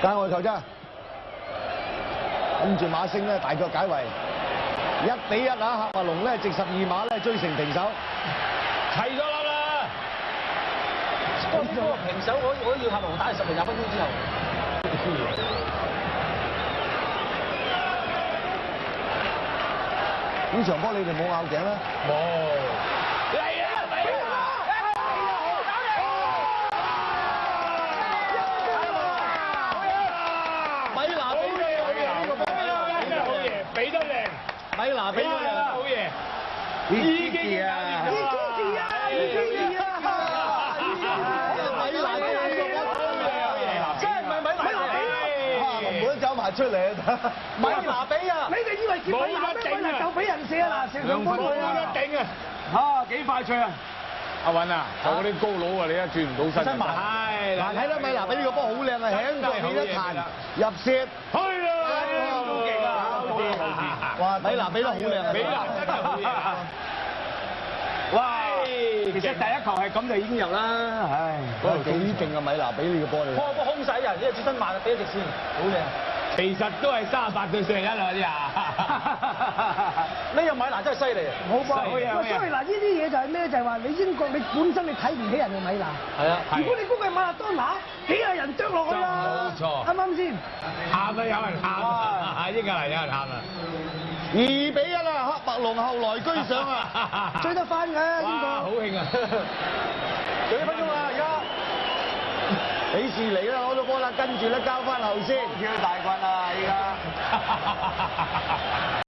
界外球啫，跟住馬星咧大腳解圍，1-1啊！喀麥隆咧直12碼咧追成平手，齊咗粒啦。不過呢個平手我要喀麥隆打10零20分鐘之後。呢場波你哋冇拗頸啦？冇。嚟啊！嚟啊！米拿俾咗呢個波，好嘢，俾得靚。米拿俾咗好嘢，已經啊！米拿俾咗真係唔係米拿俾，龍門走埋出嚟米拿俾啊！你哋以為叫米拿咩？米拿就俾人射啦，成場波冇得頂啊！幾快脆啊！阿韻啊，就嗰啲高佬啊，你一轉唔到身。係嗱，睇到米拿俾呢個波好靚啊，響度起一彈入射，去啦！好勁啊！好啲。哇！米拿俾得好靚啊！米拿真係好嘢啊！哇！其實第一球係咁就已經入啦，唉，嗰度幾勁啊！米拿俾呢個波你。波空曬人，因為轉身慢，俾一直線，好靚。其實都係38對41啦啲啊！呢個米拿真係犀利啊！冇錯，犀利啊所以嗱，呢啲嘢就係咩？就係話你英國你本身你睇唔起人嘅米拿。係啊，如果你估佢係馬拉多拿，幾廿人啄落去啦。冇錯啱唔啱先？喊啊！有人喊啊！英格蘭有人喊啊2-1啦！喀麥隆後來居上啊！追得翻嘅英哇！好國。興啊！幾分鐘啦而家？比士尼啦，攞到波啦，跟住咧交翻後先。叫大棍啊！而家。